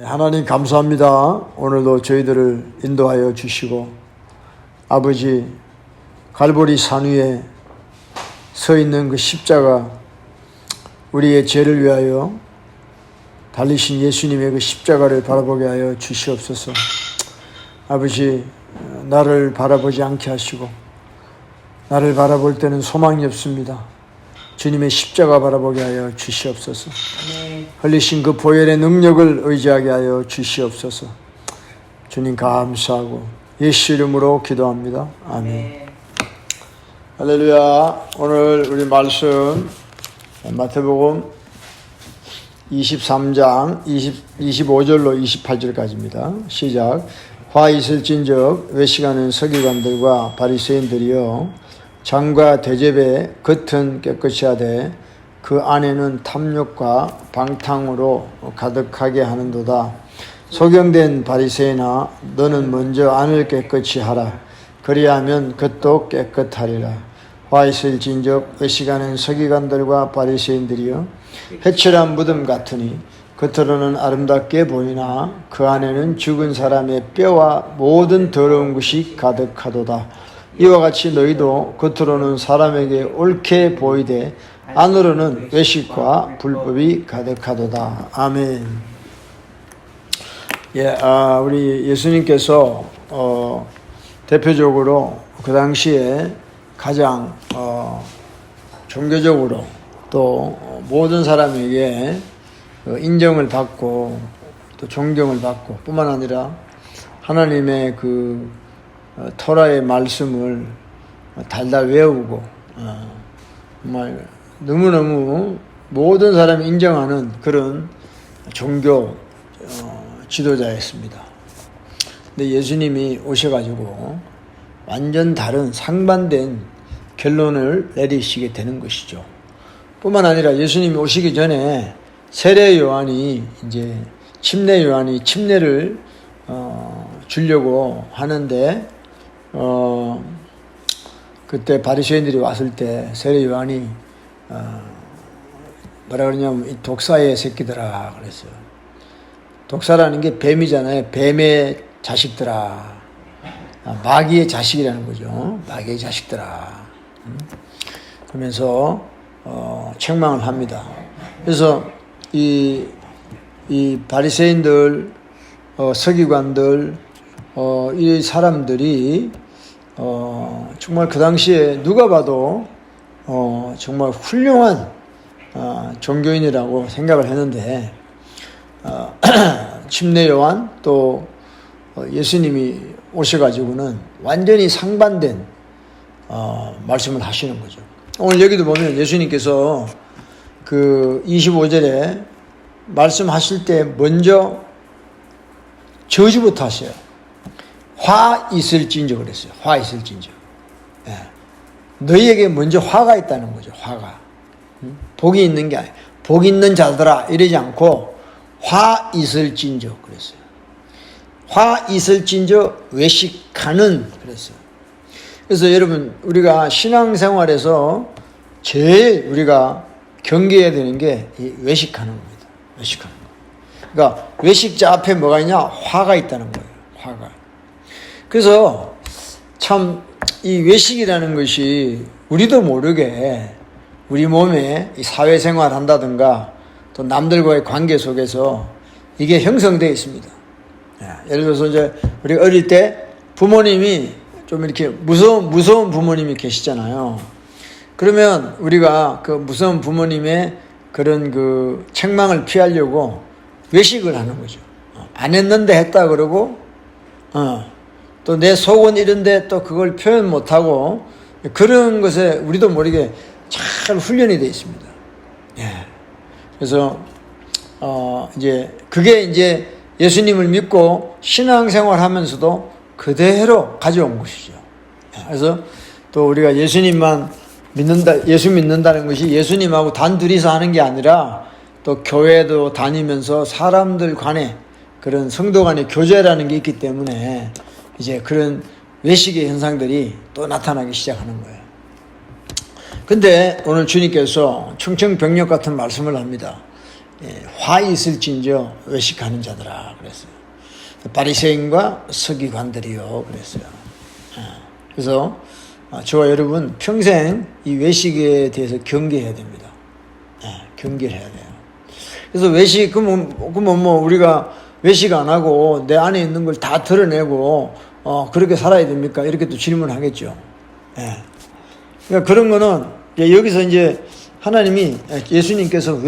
하나님 감사합니다. 오늘도 저희들을 인도하여 주시고 아버지 갈보리 산 위에 서 있는 그 십자가 우리의 죄를 위하여 달리신 예수님의 그 십자가를 바라보게 하여 주시옵소서. 아버지 나를 바라보지 않게 하시고 나를 바라볼 때는 소망이 없습니다. 주님의 십자가 바라보게 하여 주시옵소서. 흘리신 그 보혈의 능력을 의지하게 하여 주시옵소서. 주님 감사하고 예수 이름으로 기도합니다. 아멘. 할렐루야. 오늘 우리 말씀 마태복음 23장 25절로 28절까지입니다. 시작. 화 있을진즉 외식하는 서기관들과 바리새인들이여 장과 대접에 겉은 깨끗이 하되 그 안에는 탐욕과 방탕으로 가득하게 하는도다. 소경된 바리새인아 너는 먼저 안을 깨끗이 하라. 그리하면 겉도 깨끗하리라. 화 있을진즉 외식하는 서기관들과 바리새인들이여 회칠한 무덤 같으니 겉으로는 아름답게 보이나 그 안에는 죽은 사람의 뼈와 모든 더러운 것이 가득하도다. 이와 같이 너희도 겉으로는 사람에게 옳게 보이되 안으로는 외식과 불법이 가득하도다. 아멘. 우리 예수님께서 대표적으로 그 당시에 가장 종교적으로 또 모든 사람에게 인정을 받고 또 존경을 받고 뿐만 아니라 하나님의 그 토라의 말씀을 달달 외우고 정말 너무너무 모든 사람이 인정하는 그런 종교 지도자였습니다. 근데 예수님이 오셔가지고 완전 다른 상반된 결론을 내리시게 되는 것이죠. 뿐만 아니라 예수님이 오시기 전에 세례 요한이 이제 침례 요한이 침례를 주려고 하는데 그때 바리새인들이 왔을 때 세례 요한이 뭐라 그러냐면 이 독사의 새끼들아 그랬어요. 독사라는 게 뱀이잖아요. 뱀의 자식들아. 마귀의 자식이라는 거죠. 마귀의 자식들아. 그러면서 책망을 합니다. 그래서 이 바리새인들, 서기관들, 이 사람들이 정말 그 당시에 누가 봐도 정말 훌륭한 종교인이라고 생각을 했는데 침례 요한 또 예수님이 오셔가지고는 완전히 상반된 말씀을 하시는 거죠. 오늘 여기도 보면 예수님께서 그 25절에 말씀하실 때 먼저 저주부터 하세요. 화 있을진저 그랬어요. 화 있을진저. 예. 너희에게 먼저 화가 있다는 거죠. 화가. 복이 있는 게 아니에요. 복 있는 자들아 이러지 않고 화 있을진저 그랬어요. 화 있을진저 외식하는 그랬어요. 그래서 여러분 우리가 신앙생활에서 제일 우리가 경계해야 되는 게 이 외식하는 겁니다. 외식하는 거. 그러니까 외식자 앞에 뭐가 있냐? 화가 있다는 거예요. 화가. 그래서 참 이 외식이라는 것이 우리도 모르게 우리 몸에 이 사회생활 한다든가 또 남들과의 관계 속에서 이게 형성되어 있습니다. 예를 들어서 이제 우리 어릴 때 부모님이 좀 이렇게 무서운 부모님이 계시잖아요. 그러면 우리가 그 무서운 부모님의 그런 그 책망을 피하려고 외식을 하는 거죠. 안 했는데 했다 그러고, 또 내 속은 이런데 또 그걸 표현 못하고, 그런 것에 우리도 모르게 잘 훈련이 되어 있습니다. 예. 그래서, 이제, 그게 이제 예수님을 믿고 신앙생활 하면서도 그대로 가져온 것이죠. 그래서 또 우리가 예수님만 예수 믿는다는 것이 예수님하고 단둘이서 하는 게 아니라 또 교회도 다니면서 사람들 간에 그런 성도 간의 교제라는 게 있기 때문에 이제 그런 외식의 현상들이 또 나타나기 시작하는 거예요. 근데 오늘 주님께서 청천벽력 같은 말씀을 합니다. 화 있을진저 외식하는 자들아 그랬어요. 바리새인과 서기관들이요 그랬어요. 그래서 저와 여러분 평생 이 외식에 대해서 경계해야 됩니다. 경계를 해야 돼요. 그래서 외식 그러면 뭐 우리가 외식 안 하고 내 안에 있는 걸 다 드러내고 그렇게 살아야 됩니까? 이렇게 또 질문하겠죠. 그러니까 그런 거는 여기서 이제 하나님이 예수님께서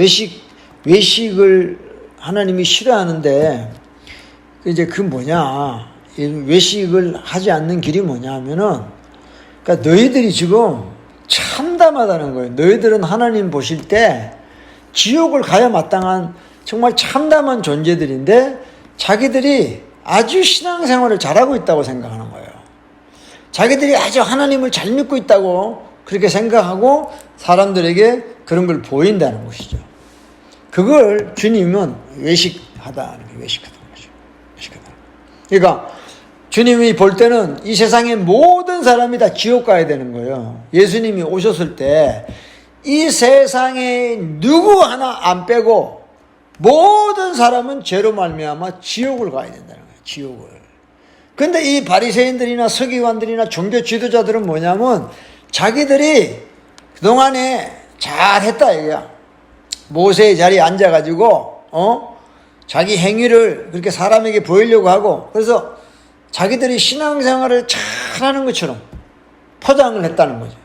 외식을 하나님이 싫어하는데 이제 그 뭐냐 외식을 하지 않는 길이 뭐냐면은 그러니까 너희들이 지금 참담하다는 거예요. 너희들은 하나님 보실 때 지옥을 가야 마땅한 정말 참담한 존재들인데 자기들이 아주 신앙생활을 잘하고 있다고 생각하는 거예요. 자기들이 아주 하나님을 잘 믿고 있다고 그렇게 생각하고 사람들에게 그런 걸 보인다는 것이죠. 그걸 주님은 외식하다는 게 외식하다는 거죠. 외식하다. 그러니까 주님이 볼 때는 이 세상의 모든 사람이 다 지옥 가야 되는 거예요. 예수님이 오셨을 때 이 세상에 누구 하나 안 빼고 모든 사람은 죄로 말미암아 지옥을 가야 된다는 거예요. 지옥을. 근데 이 바리새인들이나 서기관들이나 종교 지도자들은 뭐냐면 자기들이 그동안에 잘했다 이거야. 모세의 자리에 앉아가지고 자기 행위를 그렇게 사람에게 보이려고 하고 그래서 자기들이 신앙생활을 잘하는 것처럼 포장을 했다는 거죠.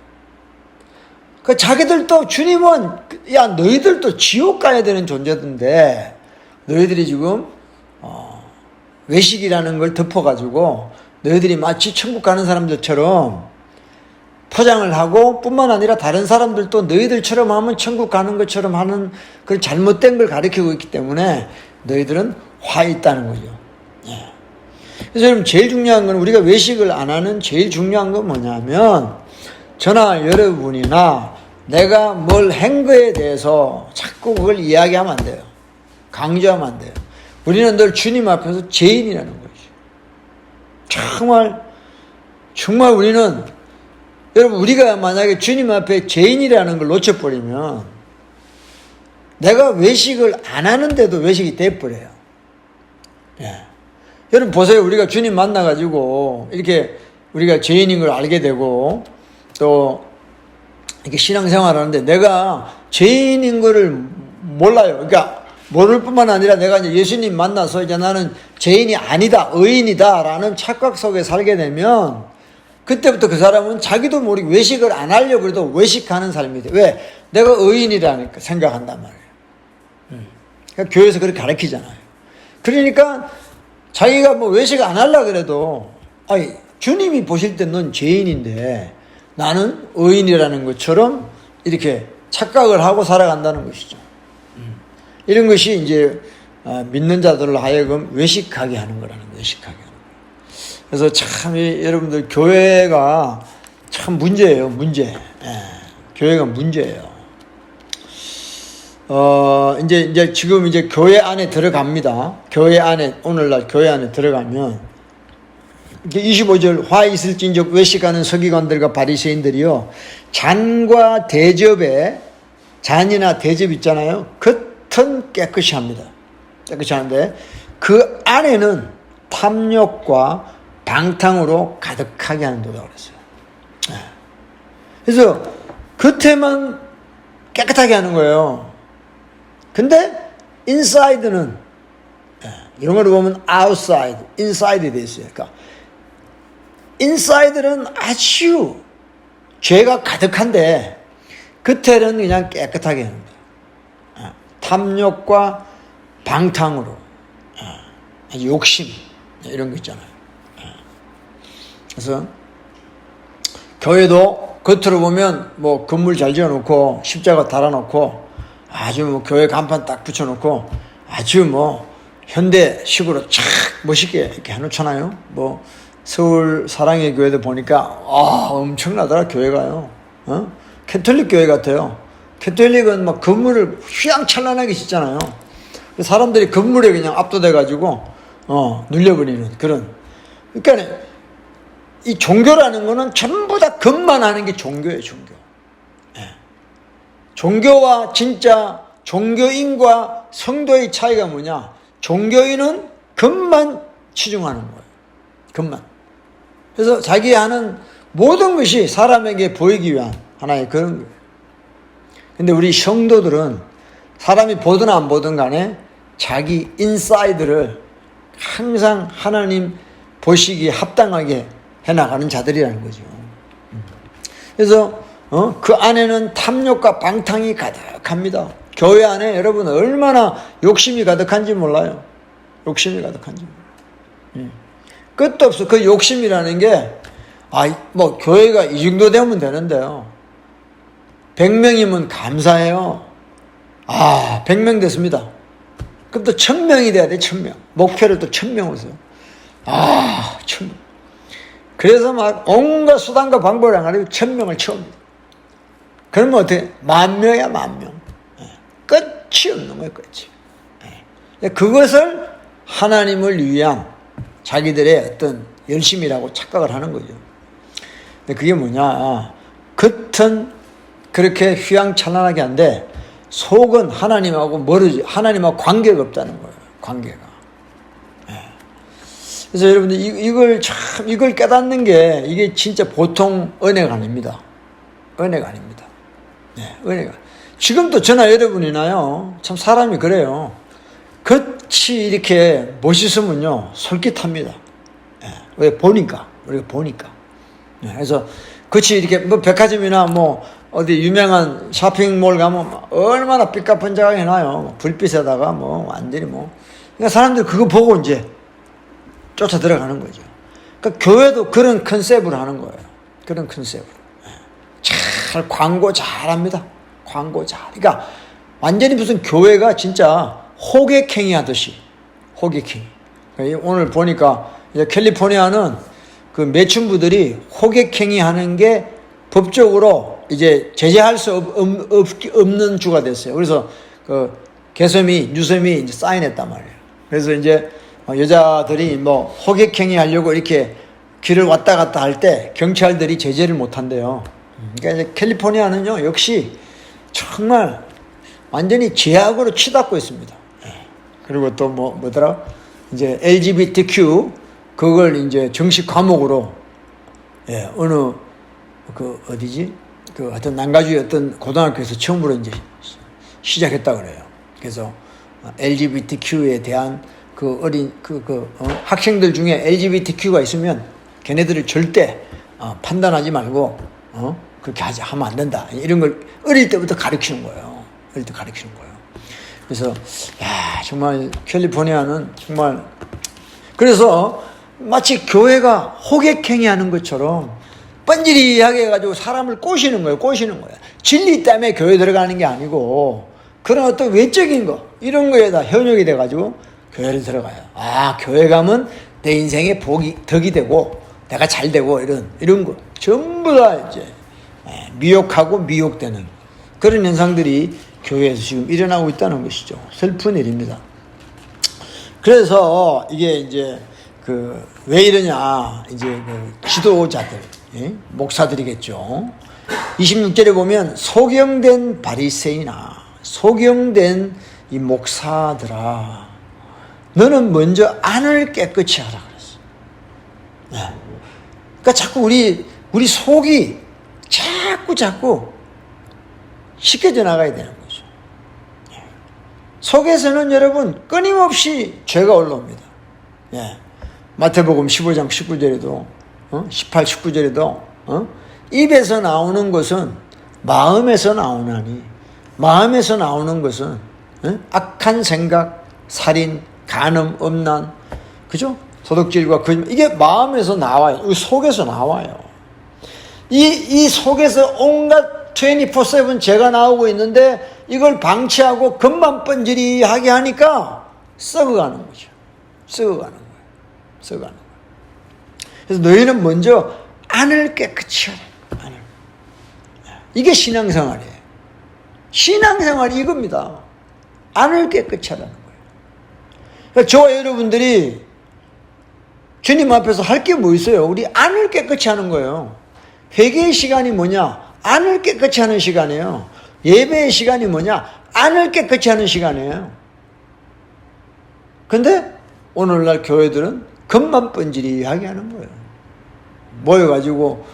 그 자기들도 주님은 야 너희들도 지옥 가야 되는 존재인데 너희들이 지금 외식이라는 걸 덮어가지고 너희들이 마치 천국 가는 사람들처럼 포장을 하고 뿐만 아니라 다른 사람들도 너희들처럼 하면 천국 가는 것처럼 하는 그런 잘못된 걸 가르치고 있기 때문에 너희들은 화 있다는 거죠. 그래서 여러분 제일 중요한 건 우리가 외식을 안 하는 제일 중요한 건 뭐냐면 저나 여러분이나 내가 뭘 한 거에 대해서 자꾸 그걸 이야기하면 안 돼요. 강조하면 안 돼요. 우리는 늘 주님 앞에서 죄인이라는 거죠. 정말 우리는 여러분 우리가 만약에 주님 앞에 죄인이라는 걸 놓쳐버리면 내가 외식을 안 하는데도 외식이 돼버려요. 여러분 보세요. 우리가 주님 만나가지고 이렇게 우리가 죄인인 걸 알게 되고 또 이렇게 신앙생활 하는데 내가 죄인인 거를 몰라요. 그러니까 모를 뿐만 아니라 내가 이제 예수님 만나서 이제 나는 죄인이 아니다, 의인이다 라는 착각 속에 살게 되면 그때부터 그 사람은 자기도 모르게 외식을 안 하려고 해도 외식하는 삶이 돼. 왜? 내가 의인이라니까 생각한단 말이에요. 그러니까 교회에서 그렇게 가르치잖아요. 그러니까 자기가 뭐 외식 안 하려고 그래도 주님이 보실 때 넌 죄인인데 나는 의인이라는 것처럼 이렇게 착각을 하고 살아간다는 것이죠. 이런 것이 이제 믿는 자들로 하여금 외식하게 하는 거라는 거예요. 외식하게 하는 거예요. 그래서 참 여러분들 교회가 참 문제예요. 문제. 교회가 문제예요. 이제 지금 이제 교회 안에 들어갑니다. 교회 안에 오늘날 교회 안에 들어가면 25절 화 있을진즉 외식하는 서기관들과 바리새인들이요 잔과 대접에 잔이나 대접 있잖아요. 겉은 깨끗이 합니다. 깨끗이 하는데 그 안에는 탐욕과 방탕으로 가득하게 하는 도다 그랬어요. 그래서 겉에만 깨끗하게 하는 거예요. 근데 인사이드는 영어로 보면 outside, inside에 되어 있어요. 그러니까 인사이드는 아주 죄가 가득한데 겉에는 그냥 깨끗하게 합니다. 탐욕과 방탕으로 욕심 이런 거 있잖아요. 그래서 교회도 겉으로 보면 뭐 건물 잘 지어놓고 십자가 달아놓고 아주 뭐 교회 간판 딱 붙여놓고 아주 뭐 현대식으로 착 멋있게 이렇게 해놓잖아요. 뭐 서울 사랑의 교회도 보니까 엄청나더라 교회가요. 캐톨릭 교회 같아요. 캐톨릭은 막 건물을 휘황찬란하게 짓잖아요. 사람들이 건물에 그냥 압도돼가지고 눌려버리는 그런. 그러니까 이 종교라는 거는 전부 다 겉만 하는 게 종교예요. 종교. 종교와 진짜 종교인과 성도의 차이가 뭐냐? 종교인은 것만 치중하는 거예요. 것만. 그래서 자기 하는 모든 것이 사람에게 보이기 위한 하나의 그런 거예요. 근데 우리 성도들은 사람이 보든 안 보든 간에 자기 인사이드를 항상 하나님 보시기에 합당하게 해나가는 자들이라는 거죠. 그래서 그 안에는 탐욕과 방탕이 가득합니다. 교회 안에 여러분 얼마나 욕심이 가득한지 몰라요. 욕심이 가득한지 몰라요. 끝도 없어. 그 욕심이라는 게 뭐 교회가 이 정도 되면 되는데요. 100명이면 감사해요. 100명 됐습니다. 그럼 또 1000명이 돼야 돼. 1000명. 목표를 또 1000명으로 세요. 1000명. 그래서 막 온갖 수단과 방법을 안 가지고 1000명을 채웁니다. 그러면 어떻게? 10,000명이야, 10,000명. 끝이 없는 거예요, 끝이. 그것을 하나님을 위한 자기들의 어떤 열심이라고 착각을 하는 거죠. 근데 그게 뭐냐? 겉은 그렇게 휘황찬란하게 한데 속은 하나님하고 멀어지, 하나님하고 관계가 없다는 거예요. 관계가. 그래서 여러분들 이걸 깨닫는 게 이게 진짜 보통 은혜가 아닙니다. 은혜가 아닙니다. 은혜가. 지금도 저나 여러분이나요. 참 사람이 그래요. 겉이 이렇게 멋있으면요 솔깃합니다. 왜? 보니까. 우리가 보니까. 그래서 겉이 이렇게 뭐 백화점이나 뭐 어디 유명한 쇼핑몰 가면 얼마나 삐까뻔쩍하게 해놔요. 불빛에다가 뭐 완전히 뭐. 그러니까 사람들이 그거 보고 이제 쫓아 들어가는 거죠. 그러니까 교회도 그런 컨셉으로 하는 거예요. 그런 컨셉으로. 잘 광고 잘합니다. 광고 잘. 그러니까 완전히 무슨 교회가 진짜 호객행위 하듯이. 호객행위. 오늘 보니까 이제 캘리포니아는 그 매춘부들이 호객행위 하는 게 법적으로 이제 제재할 수 없는 주가 됐어요. 그래서 그 유섬이 이제 사인했단 말이에요. 그래서 이제 여자들이 뭐 호객행위 하려고 이렇게 길을 왔다 갔다 할 때 경찰들이 제재를 못 한대요. 그러니까 이제 캘리포니아는요, 역시 정말 완전히 제약으로 치닫고 있습니다. 그리고 또 뭐더라? 이제 LGBTQ 그걸 이제 정식 과목으로 어느 어디지? 하여튼 난가주의 어떤 고등학교에서 처음으로 이제 시작했다 그래요. 그래서 LGBTQ에 대한 그 어린 학생들 중에 LGBTQ가 있으면 걔네들을 절대 판단하지 말고 그렇게 하면 안 된다. 이런 걸 어릴 때부터 가르치는 거예요. 어릴 때 가르치는 거예요. 그래서 정말 캘리포니아는 정말 그래서 마치 교회가 호객행위 하는 것처럼 뻔질이하게 해가지고 사람을 꼬시는 거예요. 진리 때문에 교회 들어가는 게 아니고 그런 어떤 외적인 거 이런 거에다 현혹이 돼가지고 교회를 들어가요. 교회 가면 내 인생에 덕이 되고 내가 잘 되고 이런 거 전부 다 이제 미혹하고 미혹되는 그런 현상들이 교회에서 지금 일어나고 있다는 것이죠. 슬픈 일입니다. 그래서 이게 이제 왜 이러냐, 이제 지도자들, 목사들이겠죠. 26절에 보면 소경된 바리새인아, 소경된 이 목사들아, 너는 먼저 안을 깨끗이 하라 그랬어. 그러니까 자꾸 우리 속이 자꾸 씻겨져 나가야 되는 거죠. 속에서는 여러분 끊임없이 죄가 올라옵니다. 마태복음 15장 19절에도 18, 19절에도 입에서 나오는 것은 마음에서 나오나니 마음에서 나오는 것은 악한 생각, 살인, 간음, 음란, 그죠? 도둑질과 거짓말 이게 마음에서 나와요. 속에서 나와요. 이 속에서 온갖 24/7 죄가 나오고 있는데 이걸 방치하고 겉만 번지르하게 하니까 썩어가는 거죠. 썩어가는 거예요. 그래서 너희는 먼저 안을 깨끗이 하라. 안을. 이게 신앙생활이에요. 신앙생활이 이겁니다. 안을 깨끗이 하라는 거예요. 그러니까 저와 여러분들이 주님 앞에서 할 게 뭐 있어요? 우리 안을 깨끗이 하는 거예요. 회개의 시간이 뭐냐? 안을 깨끗이 하는 시간이에요. 예배의 시간이 뭐냐? 안을 깨끗이 하는 시간이에요. 근데 오늘날 교회들은 겉만 뻔질이하게 하는 거예요. 모여가지고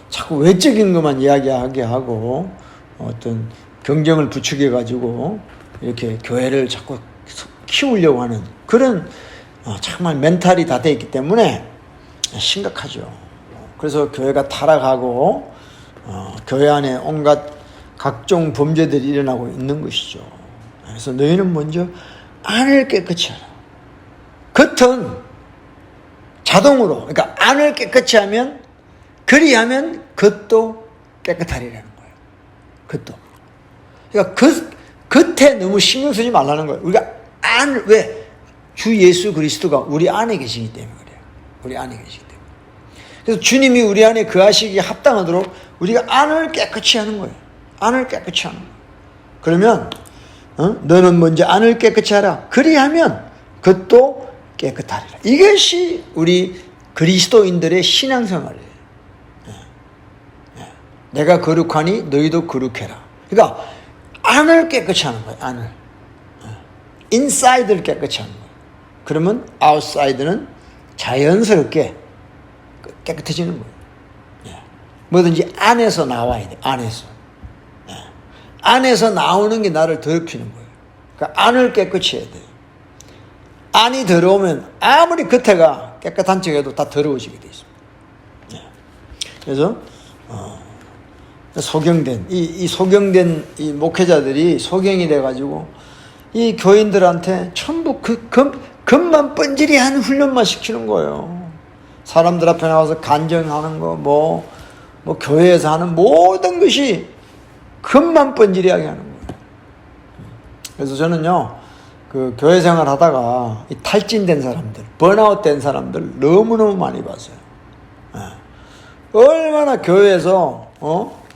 자꾸 외적인 것만 이야기하게 하고 어떤 경쟁을 부추겨가지고 이렇게 교회를 자꾸 키우려고 하는 그런 정말 멘탈이 다 돼 있기 때문에 심각하죠. 그래서 교회가 타락하고 교회 안에 온갖 각종 범죄들이 일어나고 있는 것이죠. 그래서 너희는 먼저 안을 깨끗이 하라. 겉은 자동으로, 그러니까 안을 깨끗이 하면, 그리하면 겉도 깨끗하리라는 거예요. 겉도. 그러니까 겉에 너무 신경 쓰지 말라는 거예요. 우리가 왜? 주 예수 그리스도가 우리 안에 계시기 때문에 그래요. 우리 안에 계시기 때문에. 그래서 주님이 우리 안에 거하시기에 합당하도록 우리가 안을 깨끗이 하는 거예요. 안을 깨끗이 하는 거예요. 그러면 너는 먼저 안을 깨끗이 하라. 그리하면 겉도 깨끗하리라. 이것이 우리 그리스도인들의 신앙생활이에요. 내가 거룩하니 너희도 거룩해라. 그러니까 안을 깨끗이 하는 거예요. 안을. 인사이드를 깨끗이 하는 거예요. 그러면 아웃사이드는 자연스럽게 깨끗해지는 거예요. 뭐든지 안에서 나와야 돼. 안에서. 안에서 나오는 게 나를 더럽히는 거예요. 그러니까 안을 깨끗이 해야 돼요. 안이 더러우면 아무리 겉에가 깨끗한 척해도 다 더러워지게 돼 있습니다. 그래서 소경된 이 소경된 이 목회자들이 소경이 돼가지고 이 교인들한테 전부 겉만 뻔질이한 훈련만 시키는 거예요. 사람들 앞에 나와서 간증하는 거, 뭐 교회에서 하는 모든 것이 겉만 뻔질이하게 하는 거예요. 그래서 저는요, 그 교회 생활 하다가 이 탈진된 사람들, 번아웃 된 사람들 너무너무 많이 봤어요. 얼마나 교회에서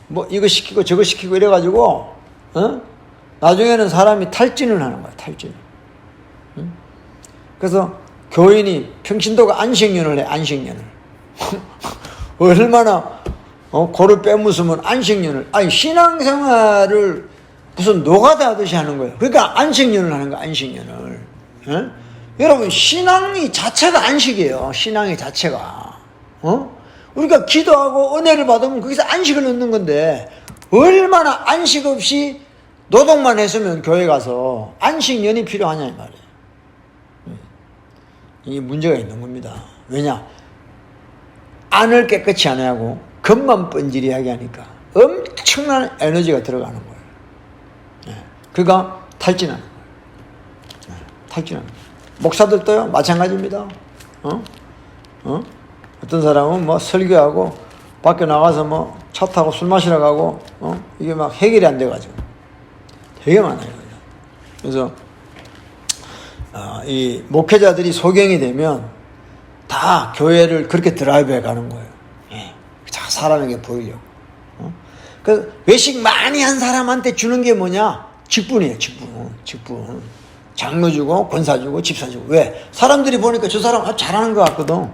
뭐 이거 시키고 저거 시키고 이래가지고 나중에는 사람이 탈진을 하는 거야. 탈진. 그래서 교인이 평신도가 안식년을 해. 안식년을. 얼마나 고를 빼무으면 안식년을. 아니 신앙생활을 무슨 노가다 하듯이 하는 거예요. 그러니까 안식년을 하는 거야. 안식년을. 여러분 신앙이 자체가 안식이에요. 신앙의 자체가. 우리가 기도하고 은혜를 받으면 거기서 안식을 얻는 건데 얼마나 안식 없이 노동만 했으면 교회 가서 안식년이 필요하냐 이 말이에요. 이게 문제가 있는 겁니다. 왜냐? 안을 깨끗이 안 하고 겉만 뻔질이하게 하니까 엄청난 에너지가 들어가는 거예요. 그가 탈진하는 거예요. 탈진하는 거예요. 목사들도요 마찬가지입니다. 어떤 사람은 뭐 설교하고 밖에 나가서 뭐 차 타고 술 마시러 가고 이게 막 해결이 안 돼가지고 되게 많아요. 그래서 이 목회자들이 소경이 되면 다 교회를 그렇게 드라이브해 가는 거예요. 자 사람에게 보이려고. 그 외식 많이 한 사람한테 주는 게 뭐냐? 직분이에요. 직분. 장로 주고 권사 주고 집사 주고. 왜? 사람들이 보니까 저 사람 잘하는 것 같거든.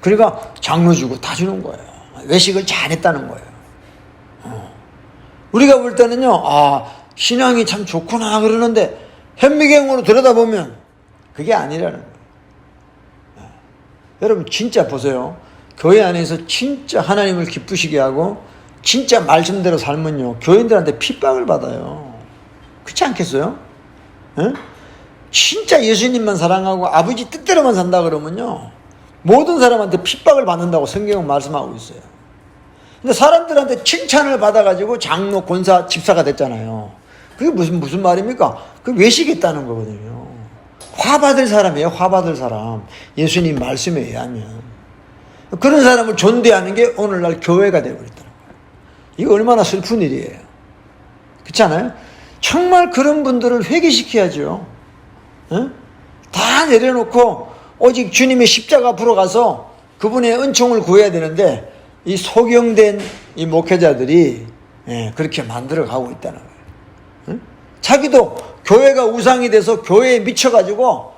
그러니까 장로 주고 다 주는 거예요. 외식을 잘했다는 거예요. 우리가 볼 때는요, 신앙이 참 좋구나 그러는데 현미경으로 들여다보면 그게 아니라는 거예요. 여러분 진짜 보세요. 교회 안에서 진짜 하나님을 기쁘시게 하고 진짜 말씀대로 살면요 교인들한테 핍박을 받아요. 그렇지 않겠어요? 진짜 예수님만 사랑하고 아버지 뜻대로만 산다 그러면요 모든 사람한테 핍박을 받는다고 성경은 말씀하고 있어요. 근데 사람들한테 칭찬을 받아가지고 장로, 권사, 집사가 됐잖아요. 그게 무슨 말입니까? 그 외식했다는 거거든요. 화받을 사람이에요. 화받을 사람. 예수님 말씀에 의하면. 그런 사람을 존대하는 게 오늘날 교회가 되어버렸다는 거예요. 이거 얼마나 슬픈 일이에요. 그렇지 않아요? 정말 그런 분들을 회개시켜야죠. 다 내려놓고 오직 주님의 십자가 앞으로 가서 그분의 은총을 구해야 되는데 이 소경된 이 목회자들이 그렇게 만들어 가고 있다는 거예요. 자기도 교회가 우상이 돼서 교회에 미쳐가지고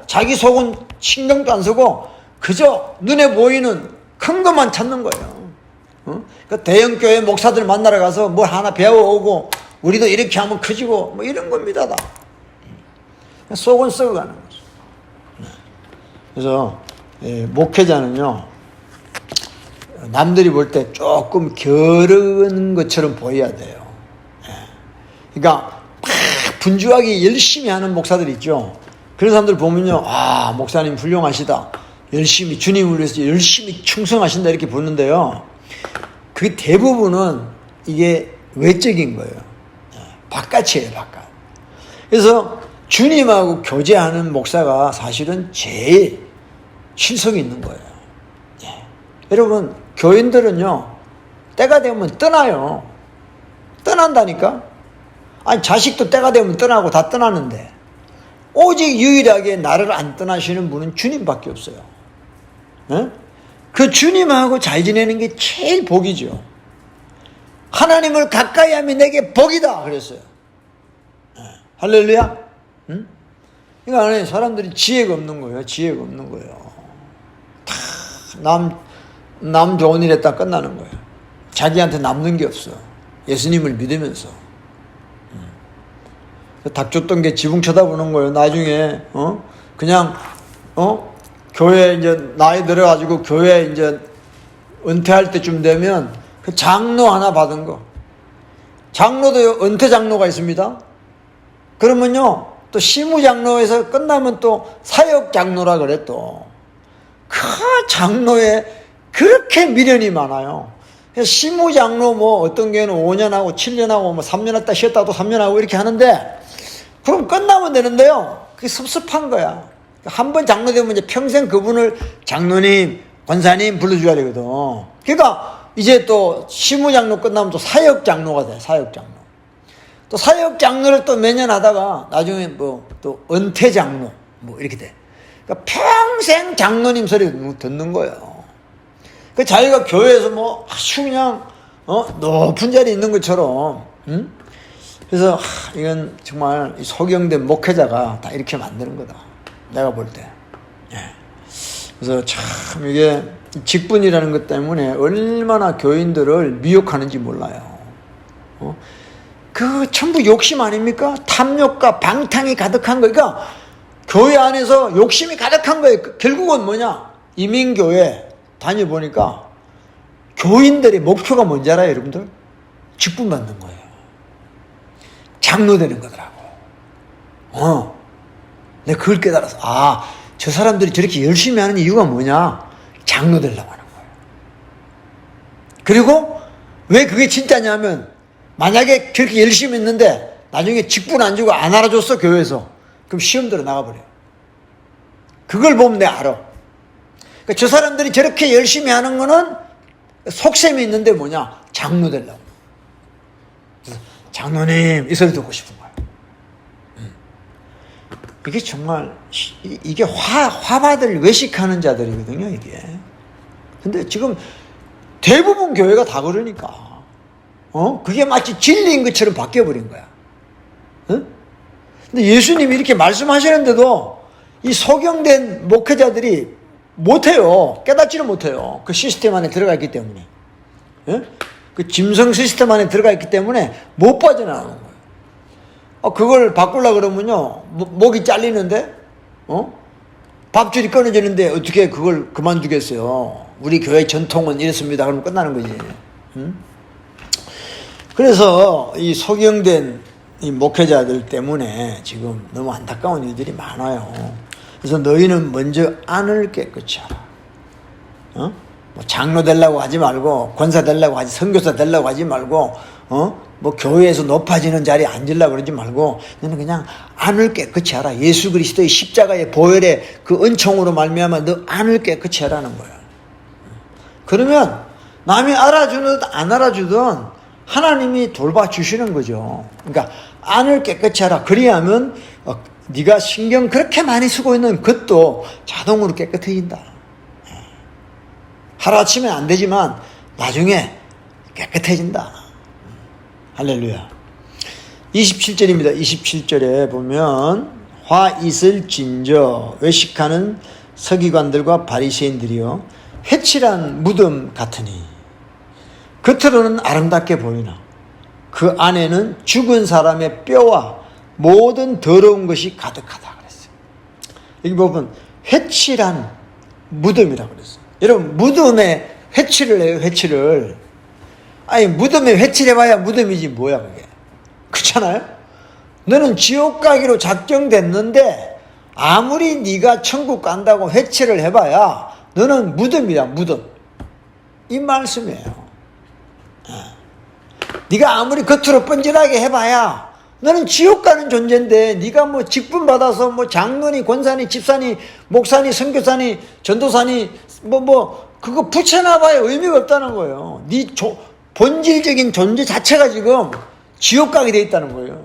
자기 속은 신경도 안 쓰고 그저 눈에 보이는 큰 것만 찾는 거예요. 그러니까 대형교회 목사들 만나러 가서 뭘 하나 배워오고 우리도 이렇게 하면 커지고 뭐 이런 겁니다. 다. 속은 썩어가는 거죠. 그래서 목회자는요, 남들이 볼 때 조금 게으른 것처럼 보여야 돼요. 그러니까 막 분주하게 열심히 하는 목사들 있죠. 그런 사람들 보면요, 아, 목사님 훌륭하시다, 열심히 주님을 위해서 열심히 충성하신다, 이렇게 보는데요, 그 대부분은 이게 외적인 거예요. 바깥이에요, 바깥. 그래서 주님하고 교제하는 목사가 사실은 제일 실속이 있는 거예요. 여러분, 교인들은요, 때가 되면 떠나요. 떠난다니까? 아니, 자식도 때가 되면 떠나고 다 떠나는데, 오직 유일하게 나를 안 떠나시는 분은 주님밖에 없어요. 그 주님하고 잘 지내는 게 제일 복이죠. 하나님을 가까이 하면 내게 복이다 그랬어요. 할렐루야. 그러니까 사람들이 지혜가 없는 거예요. 지혜가 없는 거예요. 다 남 좋은 일 했다 끝나는 거예요. 자기한테 남는 게 없어. 예수님을 믿으면서. 닥쳤던 게 지붕 쳐다보는 거예요. 나중에 그냥 교회 이제 나이 들어가지고 교회 이제 은퇴할 때쯤 되면 그 장로 하나 받은 거. 장로도 은퇴 장로가 있습니다. 그러면요, 또 시무장로에서 끝나면 또 사역 장로라 그래. 또 그 장로에 그렇게 미련이 많아요. 시무장로 뭐 어떤 경우는 5년하고 7년하고 뭐 3년 했다 쉬었다 또 3년하고 이렇게 하는데, 그럼 끝나면 되는데요, 그게 섭섭한 거야. 한 번 장로 되면 이제 평생 그분을 장로님, 권사님 불러줘야 되거든. 그러니까 이제 또 시무장로 끝나면 또 사역장로가 돼. 사역장로. 또 사역장로를 또 몇 년 하다가 나중에 뭐 또 은퇴장로 뭐 이렇게 돼. 그러니까 평생 장로님 소리 듣는 거예요. 그 자기가 교회에서 뭐 아주 그냥 높은 자리에 있는 것처럼. 그래서 이건 정말 소경된 목회자가 다 이렇게 만드는 거다, 내가 볼 때. 그래서 참 이게 직분이라는 것 때문에 얼마나 교인들을 미혹하는지 몰라요. 그 전부 욕심 아닙니까? 탐욕과 방탕이 가득한 거. 그러니까 교회 안에서 욕심이 가득한 거예요. 결국은 뭐냐? 이민교회 다녀보니까 교인들의 목표가 뭔지 알아요, 여러분들? 직분 받는 거예요. 장로 되는 거더라고. 내가 그걸 깨달아서, 아, 저 사람들이 저렇게 열심히 하는 이유가 뭐냐? 장로 되려고 하는 거예요. 그리고 왜 그게 진짜냐면, 만약에 그렇게 열심히 했는데 나중에 직분 안 주고 안 알아줬어, 교회에서. 그럼 시험 들어 나가버려. 그걸 보면 내가 알아. 그러니까 저 사람들이 저렇게 열심히 하는 거는 속셈이 있는데 뭐냐? 장로 되려고. 장로님, 이 소리 듣고 싶은 거야. 이게 정말, 이게 화받을 외식하는 자들이거든요, 이게. 근데 지금 대부분 교회가 다 그러니까. 그게 마치 진리인 것처럼 바뀌어버린 거야. 근데 예수님이 이렇게 말씀하시는데도 이 소경된 목회자들이 못해요. 깨닫지를 못해요. 그 시스템 안에 들어가 있기 때문에. 그 짐승 시스템 안에 들어가 있기 때문에 못 빠져나가는 거예요. 그걸 바꾸려고 그러면요, 목이 잘리는데, 밥줄이 끊어지는데 어떻게 그걸 그만두겠어요. 우리 교회 전통은 이랬습니다. 그러면 끝나는 거지. 그래서 이 소경된 이 목회자들 때문에 지금 너무 안타까운 일들이 많아요. 그래서 너희는 먼저 안을 깨끗이 하라. 뭐 장로 되려고 하지 말고, 권사 되려고 하지, 선교사 되려고 하지 말고, 뭐 교회에서 높아지는 자리에 앉으려고 그러지 말고, 너는 그냥 안을 깨끗이 하라. 예수 그리스도의 십자가의 보혈의 그 은총으로 말미암아 너 안을 깨끗이 하라는 거야. 그러면 남이 알아주든 안 알아주든 하나님이 돌봐주시는 거죠. 그러니까 안을 깨끗이 하라. 그리하면 네가 신경 그렇게 많이 쓰고 있는 것도 자동으로 깨끗해진다. 하루아침에 안 되지만 나중에 깨끗해진다. 할렐루야. 27절입니다. 27절에 보면 화 있을진저 외식하는 서기관들과 바리새인들이여 회칠한 무덤 같으니 겉으로는 아름답게 보이나 그 안에는 죽은 사람의 뼈와 모든 더러운 것이 가득하다 그랬어요. 여기 보면 회칠한 무덤이라고 그랬어요. 여러분, 무덤에 회칠을 해요, 회칠을. 아니, 무덤에 회칠해봐야 무덤이지, 뭐야, 그게. 그렇잖아요? 너는 지옥 가기로 작정됐는데, 아무리 네가 천국 간다고 회칠을 해봐야, 너는 무덤이야, 무덤. 이 말씀이에요. 네가 아무리 겉으로 뻔질하게 해봐야, 너는 지옥 가는 존재인데, 네가 뭐 직분 받아서 뭐 장로니, 권사니, 집사니, 목사니, 선교사니, 전도사니, 그거 붙여놔봐야 의미가 없다는 거예요. 네 본질적인 존재 자체가 지금 지옥 가게 돼 있다는 거예요.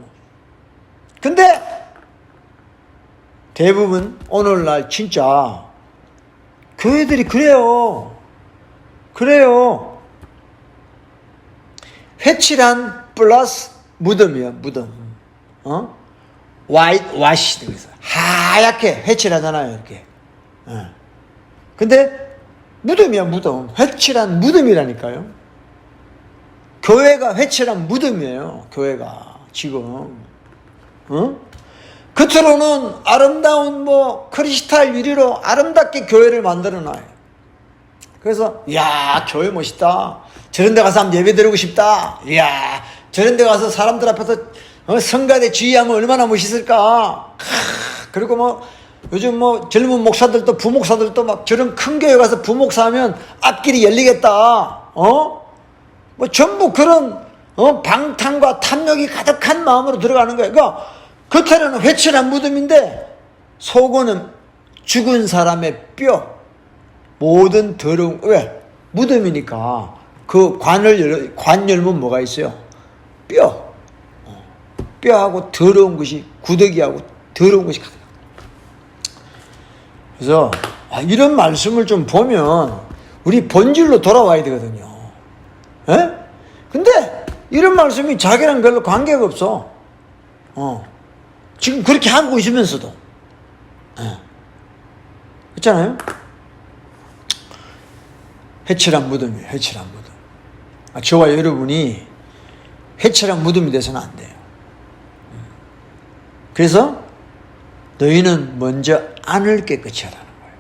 근데 대부분 오늘날 진짜 교회들이 그래요. 회칠한 플러스 무덤이야, 무덤. 와시, 그래서 하얗게 회칠하잖아요, 이렇게. 근데 무덤이야, 무덤. 회칠한 무덤이라니까요. 교회가 회칠한 무덤이에요, 교회가 지금. 겉으로는 아름다운 크리스탈 유리로 아름답게 교회를 만들어 놔요. 그래서 야, 교회 멋있다. 저런 데 가서 한번 예배 드리고 싶다. 이야, 저런 데 가서 사람들 앞에서 성가대 지휘하면 얼마나 멋있을까. 그리고 요즘 젊은 목사들도 부목사들도 막 저런 큰 교회 가서 부목사하면 앞길이 열리겠다. 전부 그런 방탕과 탐욕이 가득한 마음으로 들어가는 거예요. 그러니까 겉에는 회칠한 무덤인데 속은 죽은 사람의 뼈, 모든 더러운, 왜? 무덤이니까 그 관 열면 뭐가 있어요? 뼈하고 더러운 것이, 구더기하고 더러운 것이 가득. 그래서 이런 말씀을 좀 보면 우리 본질로 돌아와야 되거든요. 에? 근데 이런 말씀이 자기랑 별로 관계가 없어. 지금 그렇게 하고 있으면서도. 그렇잖아요? 회칠한 무덤이에요, 회칠한 무덤. 저와 여러분이 회칠한 무덤이 돼서는 안 돼요. 그래서 너희는 먼저 안을 깨끗이 하라는 거예요.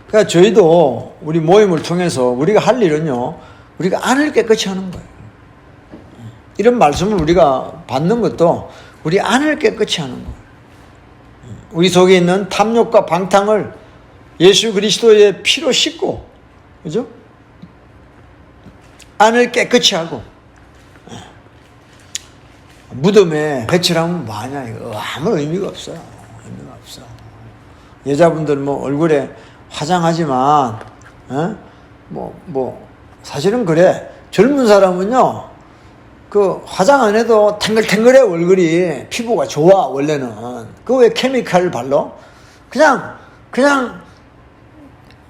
그러니까 저희도 우리 모임을 통해서 우리가 할 일은요, 우리가 안을 깨끗이 하는 거예요. 이런 말씀을 우리가 받는 것도 우리 안을 깨끗이 하는 거예요. 우리 속에 있는 탐욕과 방탕을 예수 그리스도의 피로 씻고, 그죠? 안을 깨끗이 하고. 무덤에 회칠하면 뭐하냐, 이거. 아무 의미가 없어요. 의미가 없어. 여자분들 얼굴에 화장하지만, 사실은 그래. 젊은 사람은요, 그 화장 안 해도 탱글탱글해, 얼굴이. 피부가 좋아, 원래는. 그 왜 케미칼을 발라? 그냥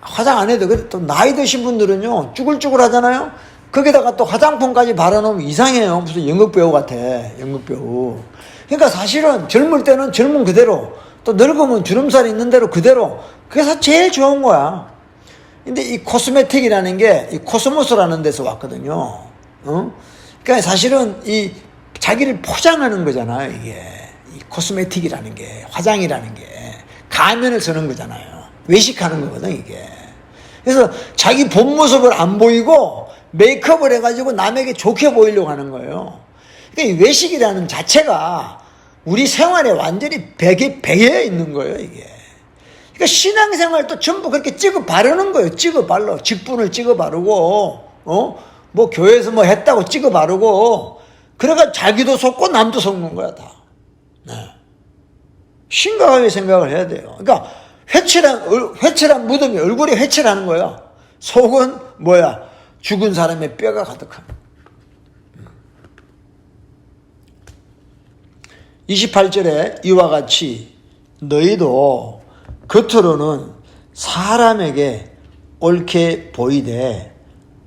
화장 안 해도. 또 나이 드신 분들은요, 쭈글쭈글 하잖아요? 거기다가 또 화장품까지 바르놓으면 이상해요. 무슨 연극배우 같아, 연극배우. 그러니까 사실은 젊을 때는 젊은 그대로, 또 늙으면 주름살이 있는 대로 그대로. 그래서 제일 좋은 거야. 근데 이 코스메틱이라는 게, 이 코스모스라는 데서 왔거든요. 그러니까 사실은 이 자기를 포장하는 거잖아요, 이게. 이 코스메틱이라는 게, 화장이라는 게. 가면을 쓰는 거잖아요. 외식하는 거거든, 이게. 그래서 자기 본 모습을 안 보이고 메이크업을 해가지고 남에게 좋게 보이려고 하는 거예요. 그러니까 이 외식이라는 자체가 우리 생활에 완전히 배에 있는 거예요, 이게. 그러니까 신앙생활도 전부 그렇게 찍어 바르는 거예요. 찍어 발라. 직분을 찍어 바르고, 교회에서 했다고 찍어 바르고, 그래가 자기도 속고 남도 속는 거야, 다. 네. 심각하게 생각을 해야 돼요. 그러니까 회칠한 무덤이 얼굴이 회칠하는 거야. 속은 뭐야? 죽은 사람의 뼈가 가득한. 28절에 이와 같이 너희도 겉으로는 사람에게 옳게 보이되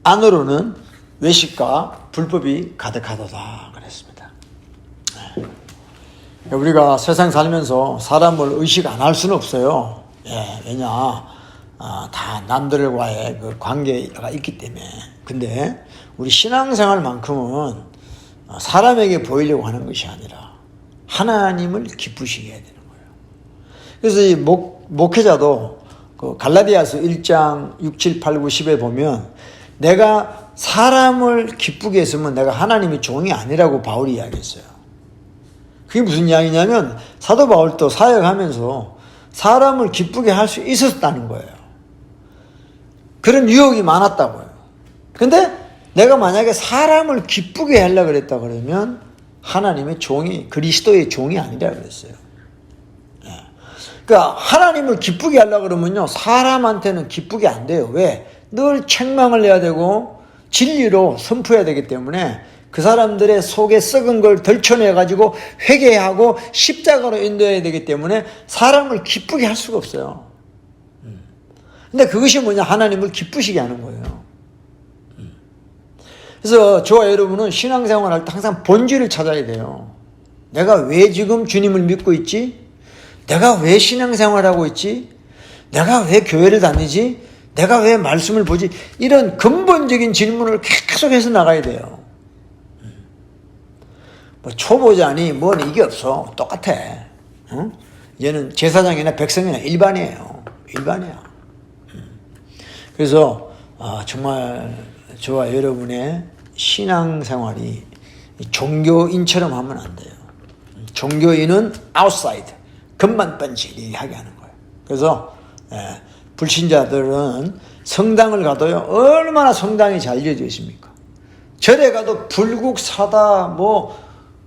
안으로는 외식과 불법이 가득하도다 그랬습니다. 우리가 세상 살면서 사람을 의식 안 할 수는 없어요. 왜냐, 다 남들과의 그 관계가 있기 때문에. 근데 우리 신앙생활만큼은 사람에게 보이려고 하는 것이 아니라 하나님을 기쁘시게 해야 되는 거예요. 그래서 이 목회자도 그 갈라디아서 1장 6, 7, 8, 9, 10에 보면 내가 사람을 기쁘게 했으면 내가 하나님의 종이 아니라고 바울이 이야기했어요. 그게 무슨 이야기냐면 사도 바울도 사역하면서 사람을 기쁘게 할 수 있었다는 거예요. 그런 유혹이 많았다고요. 근데 내가 만약에 사람을 기쁘게 하려고 그랬다 그러면 하나님의 종이, 그리스도의 종이 아니라 그랬어요. 그러니까 하나님을 기쁘게 하려고 그러면요, 사람한테는 기쁘게 안 돼요. 왜? 늘 책망을 해야 되고 진리로 선포해야 되기 때문에 그 사람들의 속에 썩은 걸 덜쳐내가지고 회개하고 십자가로 인도해야 되기 때문에 사람을 기쁘게 할 수가 없어요. 근데 그것이 뭐냐? 하나님을 기쁘시게 하는 거예요. 그래서 저와 여러분은 신앙생활 할 때 항상 본질을 찾아야 돼요. 내가 왜 지금 주님을 믿고 있지? 내가 왜 신앙생활하고 있지? 내가 왜 교회를 다니지? 내가 왜 말씀을 보지? 이런 근본적인 질문을 계속해서 나가야 돼요. 뭐 초보자니 뭐는 이게 없어. 똑같아. 응? 얘는 제사장이나 백성이나 일반이에요. 일반이야. 그래서 정말 저와 여러분의 신앙생활이 종교인처럼 하면 안 돼요. 종교인은 outside, 겉만 번지르하게 하는 거예요. 그래서 불신자들은 성당을 가도요, 얼마나 성당이 잘 지어져 있습니까? 절에 가도 불국사다, 뭐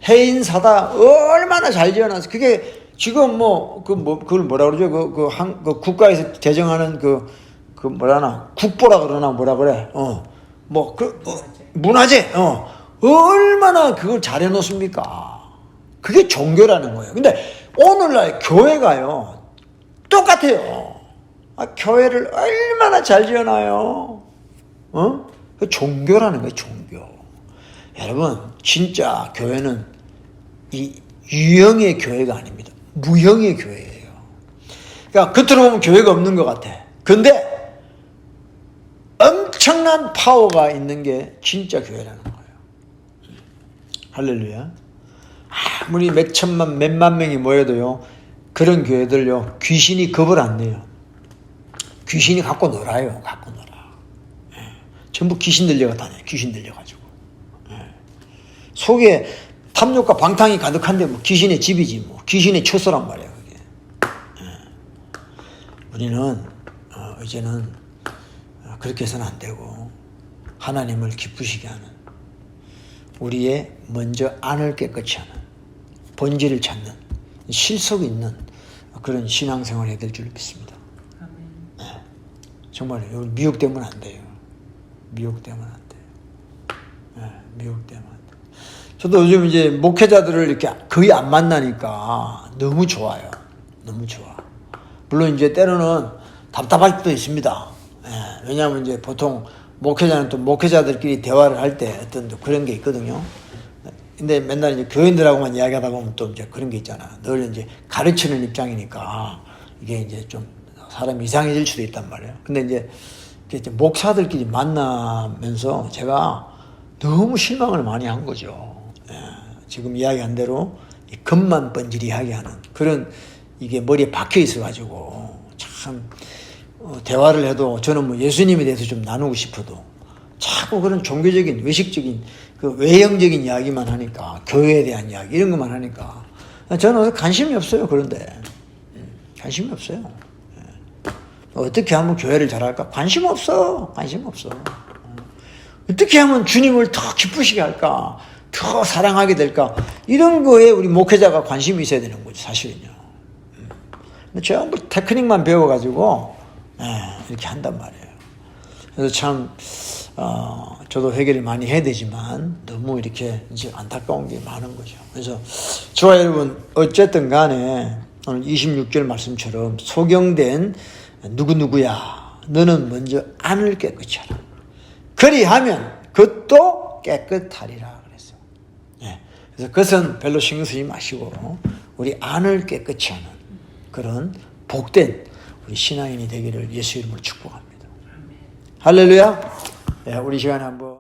해인사다, 얼마나 잘 지어놨어. 그게 지금 그걸 뭐라 그러죠? 그 국가에서 제정하는 뭐라나, 국보라 그러나 뭐라 그래? 문화재, 얼마나 그걸 잘 해놓습니까? 그게 종교라는 거예요. 근데 오늘날 교회가요, 똑같아요. 교회를 얼마나 잘 지어놔요. 그 종교라는 거예요, 종교. 여러분, 진짜 교회는 이 유형의 교회가 아닙니다. 무형의 교회예요. 그러니까 겉으로 보면 교회가 없는 것 같아. 근데 엄청난 파워가 있는 게 진짜 교회라는 거예요. 할렐루야. 아무리 몇 천만, 몇만 명이 모여도요, 그런 교회들요, 귀신이 겁을 안 내요. 귀신이 갖고 놀아요. 갖고 놀아. 전부 귀신 들려가 다녀요. 귀신 들려가지고. 속에 탐욕과 방탕이 가득한데 뭐 귀신의 집이지 뭐. 귀신의 처소란 말이에요. 그게. 우리는 이제는 그렇게 해서는 안 되고 하나님을 기쁘시게 하는, 우리의 먼저 안을 깨끗이 하는, 본질을 찾는, 실속 있는 그런 신앙생활을 해야 될 줄 믿습니다. 네. 정말요. 미혹되면 안 돼요. 미혹되면 안 돼요. 네. 미혹되면 안 돼요. 저도 요즘 이제 목회자들을 이렇게 거의 안 만나니까 너무 좋아요. 너무 좋아. 물론 이제 때로는 답답할 때도 있습니다. 네. 왜냐하면 이제 보통 목회자는 또 목회자들끼리 대화를 할 때 어떤 그런 게 있거든요. 근데 맨날 이제 교인들하고만 이야기하다 보면 또 이제 그런 게 있잖아. 늘 이제 가르치는 입장이니까 이게 이제 좀 사람이 이상해질 수도 있단 말이에요. 근데 이제 목사들끼리 만나면서 제가 너무 실망을 많이 한 거죠. 예, 지금 이야기한 대로 겉만 번지르하게 하는 그런, 이게 머리에 박혀 있어가지고 참 대화를 해도 저는 뭐 예수님에 대해서 좀 나누고 싶어도 자꾸 그런 종교적인 외식적인 그 외형적인 이야기만 하니까, 교회에 대한 이야기 이런 것만 하니까 저는 관심이 없어요. 그런데 관심이 없어요. 어떻게 하면 교회를 잘할까? 관심 없어. 관심 없어. 어떻게 하면 주님을 더 기쁘시게 할까? 더 사랑하게 될까? 이런 거에 우리 목회자가 관심이 있어야 되는 거죠, 사실은요. 전부 테크닉만 배워가지고 이렇게 한단 말이에요. 그래서 참 저도 회개를 많이 해야 되지만 너무 이렇게 이제 안타까운 게 많은 거죠. 그래서 저와 여러분, 어쨌든 간에 오늘 26절 말씀처럼 소경된 누구누구야, 너는 먼저 안을 깨끗이 하라. 그리하면 그것도 깨끗하리라 그랬어요. 네. 그래서 그것은 별로 신경 쓰지 마시고 우리 안을 깨끗이 하는 그런 복된 우리 신앙인이 되기를 예수 이름으로 축복합니다. 할렐루야. 네, 우리 시간에 한번